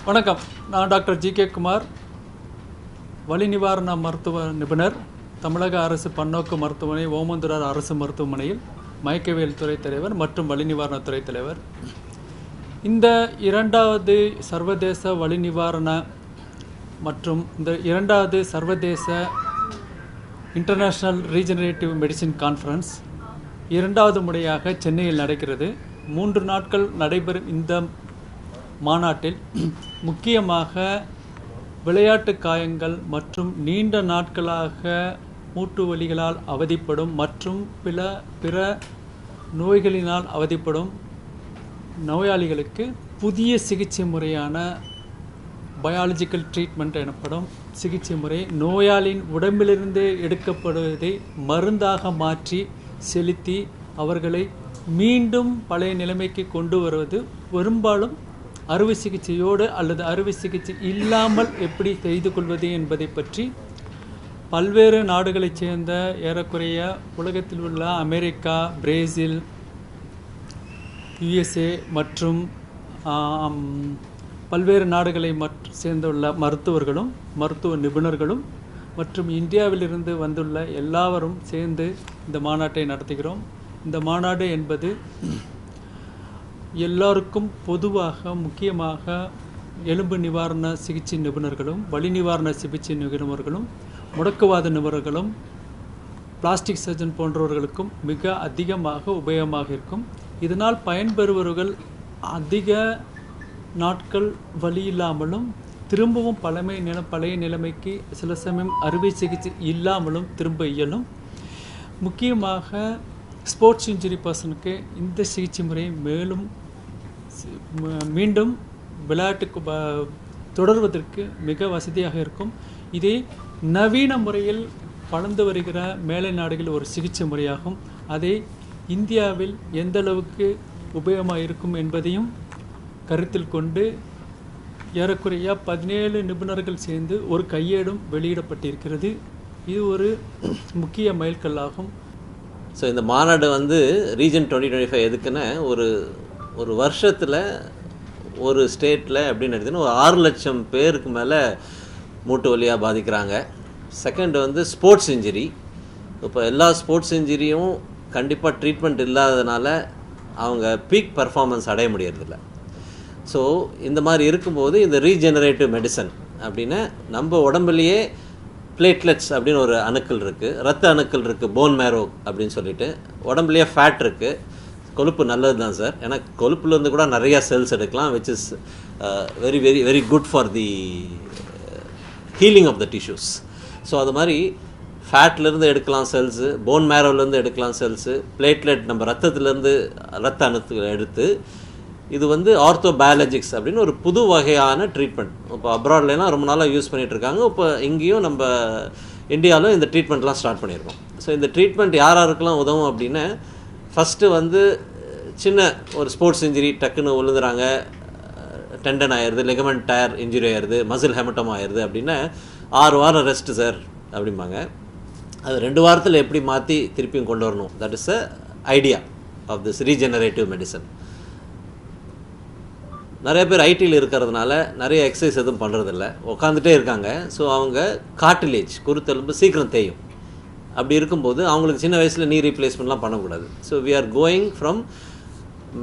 வணக்கம். நான் doctor G K. Kumar, வலி நிவாரண மருத்துவ நிபுணர், தமிழக அரசு பன்னோக்கு மருத்துவமனை ஓமந்தூரார் அரசு மருத்துவமனையில் மயக்கவியல் துறை தலைவர் மற்றும் வலி நிவாரணத்துறை தலைவர். இந்த இரண்டாவது சர்வதேச வலி நிவாரண மற்றும் இந்த இரண்டாவது சர்வதேச இன்டர்நேஷ்னல் ரீஜெனரேட்டிவ் மெடிசின் கான்ஃபரன்ஸ் இரண்டாவது முறையாக சென்னையில் நடக்கிறது. 3 நாட்கள் நடைபெறும் இந்த மாநாட்டில் முக்கியமாக விளையாட்டு காயங்கள் மற்றும் நீண்ட நாட்களாக மூட்டு வலிகளால் அவதிப்படும் மற்றும் பிற நோய்களினால் அவதிப்படும் நோயாளிகளுக்கு புதிய சிகிச்சை முறையான பயாலஜிக்கல் ட்ரீட்மெண்ட் எனப்படும் சிகிச்சை முறை நோயாளியின் உடம்பிலிருந்து எடுக்கப்படுவதை மருந்தாக மாற்றி செலுத்தி அவர்களை மீண்டும் பழைய நிலைமைக்கு கொண்டு வருவது, பெரும்பாலும் அறுவை சிகிச்சையோடு அல்லது அறுவை சிகிச்சை இல்லாமல் எப்படி செய்து கொள்வது என்பதை பற்றி பல்வேறு நாடுகளைச் சேர்ந்த ஏறக்குறைய உலகத்தில் உள்ள அமெரிக்கா, பிரேசில், USA மற்றும் பல்வேறு நாடுகளை சேர்ந்துள்ள மருத்துவர்களும் மருத்துவ நிபுணர்களும் மற்றும் இந்தியாவிலிருந்து வந்துள்ள எல்லாரும் சேர்ந்து இந்த மாநாட்டை நடத்துகிறோம். இந்த மாநாடு என்பது எல்லோருக்கும் பொதுவாக முக்கியமாக எலும்பு நிவாரண சிகிச்சை நிபுணர்களும் வலி நிவாரண சிகிச்சை நிபுணர்களும் முடக்குவாத நிபுணர்களும் பிளாஸ்டிக் சர்ஜன் போன்றவர்களுக்கும் மிக அதிகமாக உபயோகமாக இருக்கும். இதனால் பயன்பெறுபவர்கள் அதிக நாட்கள் வலி இல்லாமலும் திரும்பவும் பழைய நிலைமைக்கு சில சமயம் அறுவை சிகிச்சை இல்லாமலும் திரும்ப இயலும். முக்கியமாக ஸ்போர்ட்ஸ் இன்ஜுரி பர்சனுக்கு இந்த சிகிச்சை முறை மீண்டும் விளையாட்டுக்கு தொடர்வதற்கு மிக வசதியாக இருக்கும். இதே நவீன முறையில் வளர்ந்து வருகிற மேலை நாடுகளில் ஒரு சிகிச்சை முறையாகும். அதை இந்தியாவில் எந்த அளவுக்கு உபயோகமாக இருக்கும் என்பதையும் கருத்தில் கொண்டு ஏறக்குறைய 17 நிபுணர்கள் சேர்ந்து ஒரு கையேடும் வெளியிடப்பட்டிருக்கிறது. இது ஒரு முக்கிய மைல்கல்லாகும். ஸோ இந்த மாநாடு ரீஜன் 2025 எதுக்குன்னா ஒரு வருஷத்தில் ஒரு ஸ்டேட்டில் அப்படின்னு எடுத்துன்னா ஒரு 6 லட்சம் பேருக்கு மேலே மூட்டு வலியாக பாதிக்கிறாங்க. Second sports injury. இப்போ எல்லா ஸ்போர்ட்ஸ் இன்ஜுரியும் கண்டிப்பாக ட்ரீட்மெண்ட் இல்லாததுனால அவங்க பீக் பர்ஃபார்மன்ஸ் அடைய முடியறதில்ல. ஸோ இந்த மாதிரி இருக்கும்போது இந்த ரீஜெனரேட்டிவ் மெடிசன் அப்படின்னா நம்ம உடம்புலையே பிளேட்லெட்ஸ் அப்படின்னு ஒரு அணுக்கள் இருக்குது, ரத்த அணுக்கள் இருக்குது, போன் மேரோ அப்படின்னு சொல்லிட்டு உடம்புலையே ஃபேட் இருக்குது. கொழுப்பு நல்லது தான் சார், ஏன்னா கொழுப்புலேருந்து கூட நிறையா செல்ஸ் எடுக்கலாம், which is very very very good for the healing of the tissues. So அது மாதிரி ஃபேட்லேருந்து எடுக்கலாம் செல்ஸு, போன் மேரோலேருந்து எடுக்கலாம் செல்ஸு, பிளேட்லெட் நம்ம ரத்தத்துலேருந்து ரத்த அணுக்களை எடுத்து இது ஆர்த்தோபயாலஜிக்ஸ் அப்படின்னு ஒரு புது வகையான ட்ரீட்மெண்ட். இப்போ அப்ராட்லாம் ரொம்ப நாளாக யூஸ் பண்ணிகிட்ருக்காங்க. இப்போ இங்கேயும் நம்ம இந்தியாவிலும் இந்த ட்ரீட்மெண்ட்லாம் ஸ்டார்ட் பண்ணியிருக்கோம். ஸோ இந்த ட்ரீட்மெண்ட் யாருக்கெல்லாம் உதவும் அப்படின்னா, ஃபஸ்ட்டு சின்ன ஒரு ஸ்போர்ட்ஸ் இன்ஜுரி டக்குன்னு விழுந்துறாங்க, டெண்டன் ஆயிடுது, லெகமெண்ட் டயர் இன்ஜுரி ஆயிடுது, மசில் ஹெமட்டம் ஆயிடுது அப்படின்னா 6 வாரம் ரெஸ்ட்டு சார் அப்படிம்பாங்க. அது 2 வாரத்தில் எப்படி மாற்றி திருப்பியும் கொண்டு வரணும், that is a idea of this regenerative medicine. நிறைய பேர் ஐடியில் இருக்கிறதுனால நிறைய எக்ஸசைஸ் எதுவும் பண்ணுறதில்ல, உட்காந்துட்டே இருக்காங்க. ஸோ அவங்க கார்டிலேஜ் குருத்தெலும்பு சீக்கிரம் தேயும். அப்படி இருக்கும்போது அவங்களுக்கு சின்ன வயசில் நீ ரீப்ளேஸ்மெண்ட்லாம் பண்ணக்கூடாது. So we are going from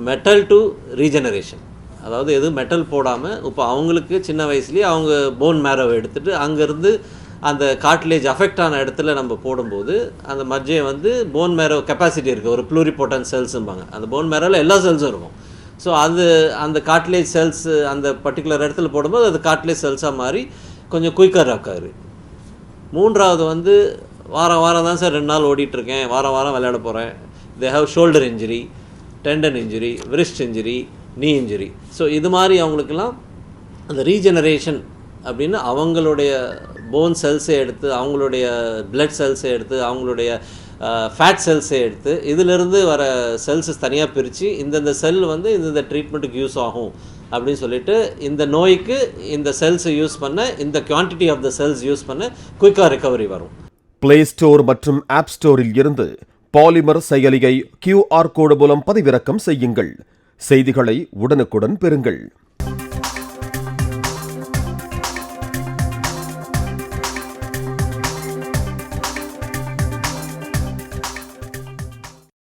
metal to regeneration. அதாவது எதுவும் மெட்டல் போடாமல் இப்போ அவங்களுக்கு சின்ன வயசுலேயே அவங்க போன் மேரோவை எடுத்துகிட்டு அங்கேருந்து அந்த கார்டிலேஜ் அஃபெக்ட் ஆன இடத்துல நம்ம போடும்போது அந்த மஜ்ஜை போன் மேரோ கெப்பாசிட்டி இருக்குது, ஒரு ப்ளூரிபோட்டன் செல்ஸும்பாங்க. அந்த போன் மேரோவில் எல்லா செல்ஸும் இருக்கும். ஸோ அந்த கார்ட்லேஜ் செல்ஸ் அந்த பர்டிகுலர் இடத்துல போடும்போது அது கார்ட்லேஜ் செல்ஸாக மாறி கொஞ்சம் குயிக்கர் ஆக்காரு. 3வது வாரம் வாரம் தான் சார் 2 நாள் ஓடிட்டுருக்கேன், வாரம் வாரம் விளையாட போகிறேன். They have shoulder injury, tendon injury, wrist injury, knee injury. So இது மாதிரி அவங்களுக்கெல்லாம் அந்த ரீஜெனரேஷன் அப்படின்னு அவங்களுடைய போன் செல்ஸை எடுத்து, அவங்களுடைய பிளட் செல்ஸை எடுத்து, அவங்களுடைய ஃபேட் செல்ஸை எடுத்து இதிலிருந்து வர செல்ஸஸ் தனியாக பிரித்து இந்தந்த செல் இந்த ட்ரீட்மெண்ட்டுக்கு யூஸ் ஆகும் அப்படின்னு சொல்லிட்டு இந்த நோய்க்கு இந்த செல்ஸை யூஸ் பண்ண, இந்த quantity of the cells use பண்ண குயிக்காக ரிகவரி வரும். பிளே ஸ்டோர் மற்றும் ஆப் ஸ்டோரில் இருந்து பாலிமர் செயலியை QR கோடு மூலம் பதிவிறக்கம் செய்யுங்கள். செய்திகளை உடனுக்குடன் பெறுங்கள்.